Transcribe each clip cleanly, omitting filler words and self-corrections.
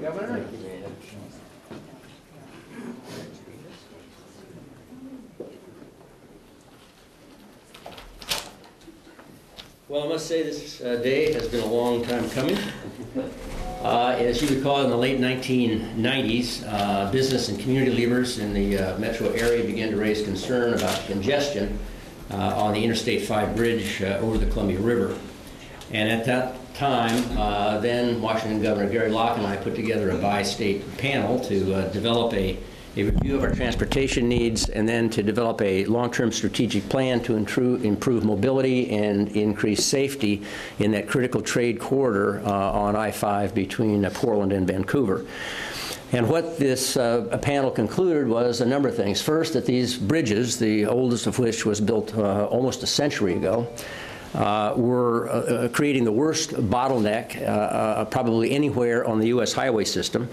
Governor. Well, I must say this day has been a long time coming. As you recall, in the late 1990s, business and community leaders in the metro area began to raise concern about congestion on the Interstate 5 bridge over the Columbia River. And at that time, then Washington Governor Gary Locke and I put together a bi-state panel to develop a review of our transportation needs, and then to develop a long-term strategic plan to improve mobility and increase safety in that critical trade corridor on I-5 between Portland and Vancouver. And what this panel concluded was a number of things. First, that these bridges, the oldest of which was built almost a century ago, were creating the worst bottleneck probably anywhere on the U.S. highway system.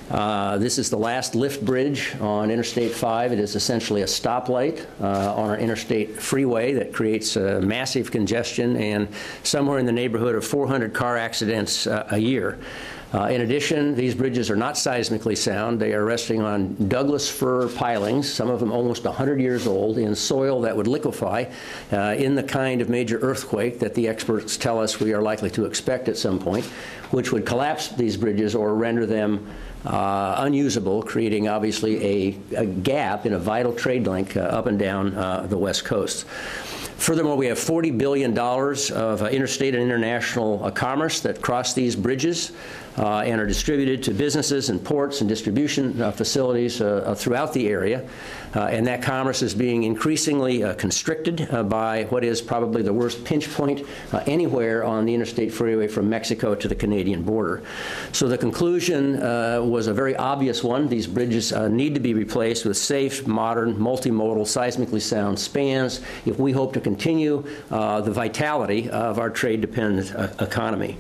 This is the last lift bridge on Interstate 5. It is essentially a stoplight on our interstate freeway that creates massive congestion and somewhere in the neighborhood of 400 car accidents a year. In addition, these bridges are not seismically sound. They are resting on Douglas fir pilings, some of them almost 100 years old, in soil that would liquefy in the kind of major earthquake that the experts tell us we are likely to expect at some point, which would collapse these bridges or render them unusable, creating obviously a gap in a vital trade link up and down the West Coast. Furthermore, we have $40 billion of interstate and international commerce that cross these bridges and are distributed to businesses and ports and distribution facilities throughout the area. And that commerce is being increasingly constricted by what is probably the worst pinch point anywhere on the interstate freeway from Mexico to the Canadian border. So the conclusion was a very obvious one. These bridges need to be replaced with safe, modern, multimodal, seismically sound spans if we hope to continue the vitality of our trade-dependent economy.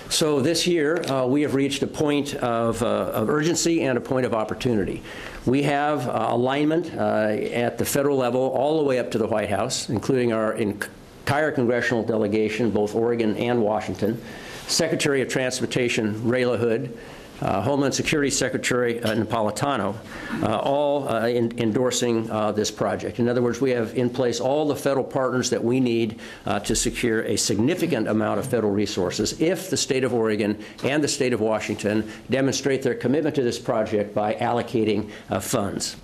So this year, we have reached a point of urgency and a point of opportunity. We have alignment at the federal level all the way up to the White House, including our entire congressional delegation, both Oregon and Washington, Secretary of Transportation Ray LaHood, Homeland Security Secretary Napolitano, all endorsing this project. In other words, we have in place all the federal partners that we need to secure a significant amount of federal resources if the state of Oregon and the state of Washington demonstrate their commitment to this project by allocating funds.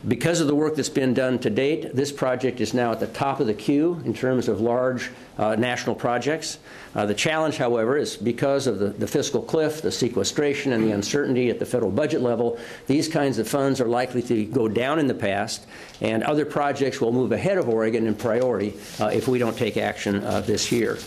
Because of the work that's been done to date, this project is now at the top of the queue in terms of large national projects. The challenge, however, is because of the fiscal cliff, the sequestration, and the uncertainty at the federal budget level, these kinds of funds are likely to go down in the past, and other projects will move ahead of Oregon in priority if we don't take action this year.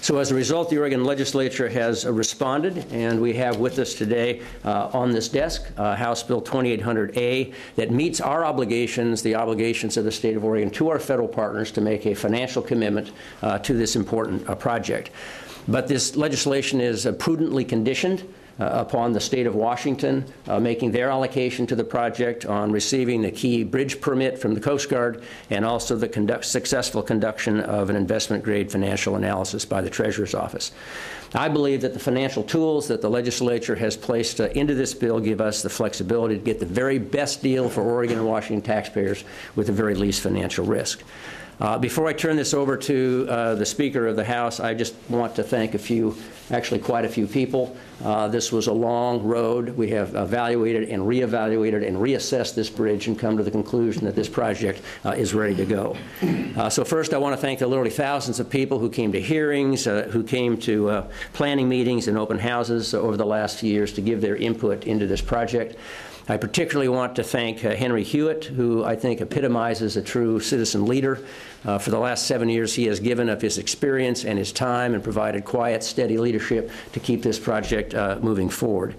So as a result, the Oregon legislature has responded, and we have with us today on this desk House Bill 2800A that meets our obligations, the obligations of the state of Oregon to our federal partners to make a financial commitment to this important project. But this legislation is prudently conditioned upon the state of Washington making their allocation to the project, on receiving the key bridge permit from the Coast Guard, and also the successful conduction of an investment-grade financial analysis by the Treasurer's Office. I believe that the financial tools that the legislature has placed into this bill give us the flexibility to get the very best deal for Oregon and Washington taxpayers with the very least financial risk. Before I turn this over to the Speaker of the House, I just want to thank quite a few people. This was a long road. We have evaluated and reevaluated and reassessed this bridge and come to the conclusion that this project is ready to go. So first, I want to thank the literally thousands of people who came to hearings, who came to planning meetings and open houses over the last few years to give their input into this project. I particularly want to thank Henry Hewitt, who I think epitomizes a true citizen leader. For the last 7 years, he has given of his experience and his time and provided quiet, steady leadership to keep this project moving forward.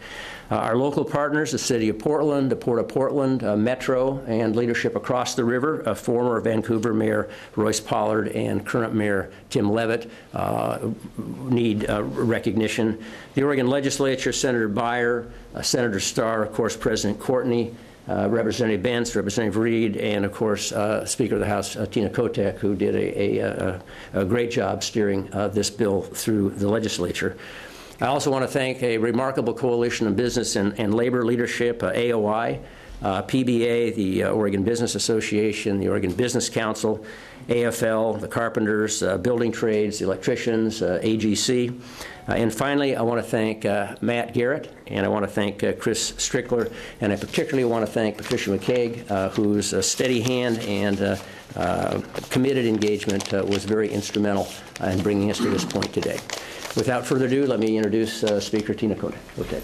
Our local partners, the City of Portland, the Port of Portland, Metro, and leadership across the river, former Vancouver Mayor Royce Pollard and current Mayor Tim Levitt, need recognition. The Oregon Legislature, Senator Beyer, Senator Starr, of course, President Courtney, Representative Bentz, Representative Reed, and of course Speaker of the House Tina Kotek, who did a great job steering this bill through the legislature. I also want to thank a remarkable coalition of business and labor leadership, AOI, PBA, the Oregon Business Association, the Oregon Business Council, AFL, the carpenters, building trades, the electricians, AGC. And finally, I want to thank Matt Garrett, and I want to thank Chris Strickler, and I particularly want to thank Patricia McCaig, whose steady hand and committed engagement was very instrumental in bringing us to this point today. Without further ado, let me introduce Speaker Tina Kotek.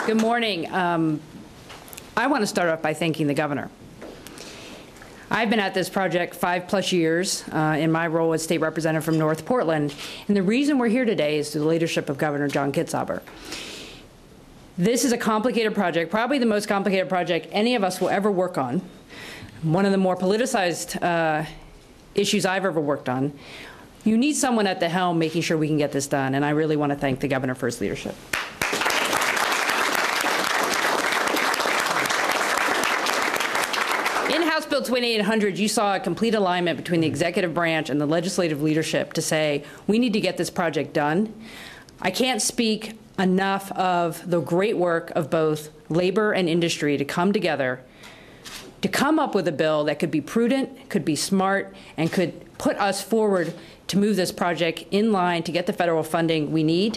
Good morning. I want to start off by thanking the governor. I've been at this project 5+ years in my role as state representative from North Portland, and the reason we're here today is through the leadership of Governor John Kitzhaber. This is a complicated project, probably the most complicated project any of us will ever work on, one of the more politicized issues I've ever worked on. You need someone at the helm making sure we can get this done, and I really want to thank the governor for his leadership. In House Bill 2800, you saw a complete alignment between the executive branch and the legislative leadership to say, we need to get this project done. I can't speak enough of the great work of both labor and industry to come together to come up with a bill that could be prudent, could be smart, and could put us forward to move this project in line to get the federal funding we need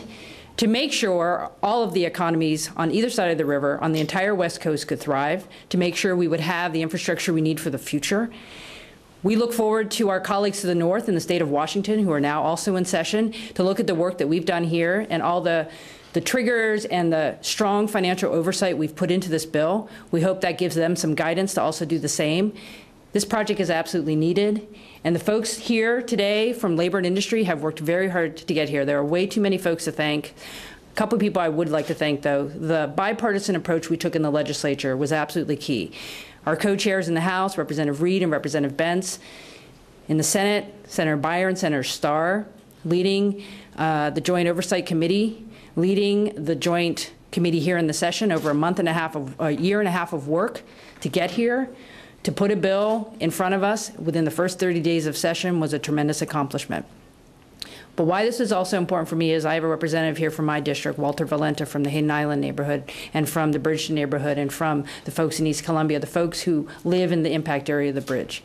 to make sure all of the economies on either side of the river, on the entire West Coast, could thrive, to make sure we would have the infrastructure we need for the future. We look forward to our colleagues to the north in the state of Washington, who are now also in session, to look at the work that we've done here and all the triggers and the strong financial oversight we've put into this bill. We hope that gives them some guidance to also do the same. This project is absolutely needed, and the folks here today from labor and industry have worked very hard to get here. There are way too many folks to thank. A couple of people I would like to thank, though. The bipartisan approach we took in the legislature was absolutely key. Our co-chairs in the House, Representative Reed and Representative Bentz. In the Senate, Senator Beyer and Senator Starr, leading the Joint Oversight Committee, leading the Joint Committee here in the session over a year and a half of work to get here. To put a bill in front of us within the first 30 days of session was a tremendous accomplishment. But why this is also important for me is I have a representative here from my district, Walter Valenta, from the Hayden Island neighborhood, and from the Bridgeton neighborhood, and from the folks in East Columbia, the folks who live in the impact area of the bridge.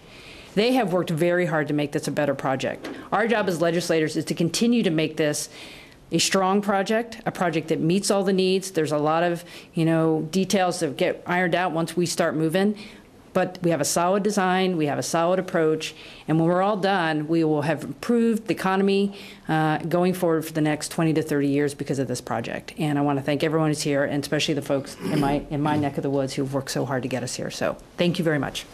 They have worked very hard to make this a better project. Our job as legislators is to continue to make this a strong project, a project that meets all the needs. There's a lot of, details that get ironed out once we start moving. But we have a solid design, we have a solid approach, and when we're all done, we will have improved the economy going forward for the next 20 to 30 years because of this project. And I want to thank everyone who's here, and especially the folks in my neck of the woods who've worked so hard to get us here. So thank you very much.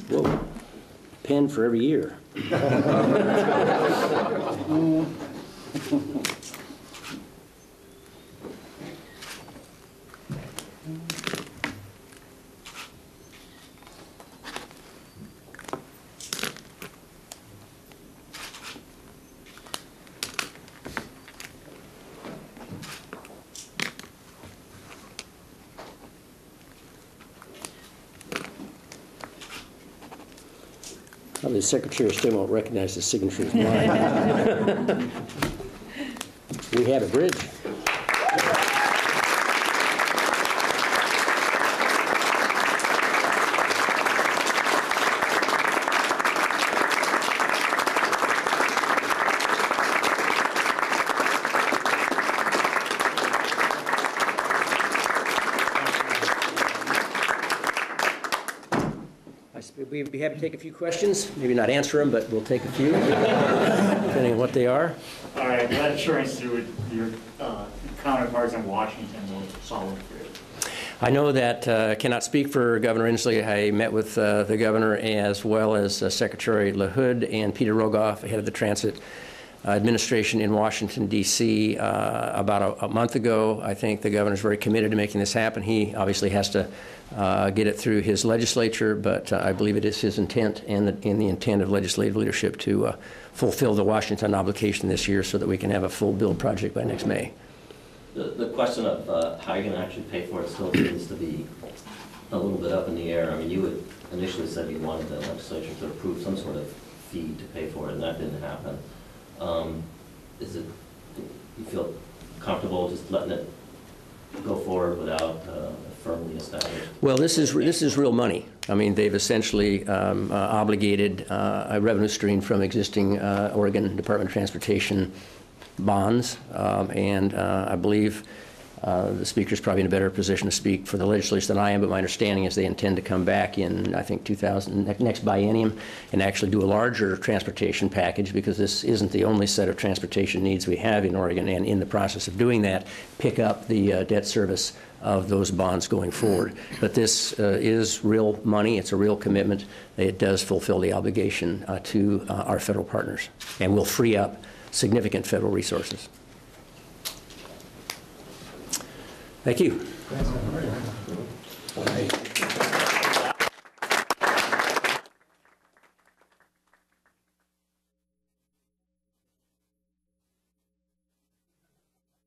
Whoa, pen for every year. Probably the secretary still won't recognize the signature as mine. We have a bridge. We'd be happy to take a few questions, maybe not answer them, but we'll take a few, depending on what they are. All right, that assurance through your counterparts in Washington will solve it for you. I know that I cannot speak for Governor Inslee. I met with the governor as well as Secretary LaHood and Peter Rogoff, head of the Transit administration in Washington, D.C. About a month ago. I think the governor's very committed to making this happen. He obviously has to get it through his legislature, but I believe it is his intent and the intent of legislative leadership to fulfill the Washington obligation this year so that we can have a full build project by next May. The question of how you're going to actually pay for it still seems to be a little bit up in the air. I mean, you had initially said you wanted the legislature to approve some sort of fee to pay for it, and that didn't happen. Is it, you feel comfortable just letting it go forward without firmly established? Well, this is real money. I mean, they've essentially obligated a revenue stream from existing Oregon Department of Transportation bonds, and I believe the Speaker's probably in a better position to speak for the legislature than I am, but my understanding is they intend to come back in, I think, next biennium and actually do a larger transportation package, because this isn't the only set of transportation needs we have in Oregon, and in the process of doing that, pick up the debt service of those bonds going forward. But this is real money. It's a real commitment. It does fulfill the obligation to our federal partners, and will free up significant federal resources. Thank you.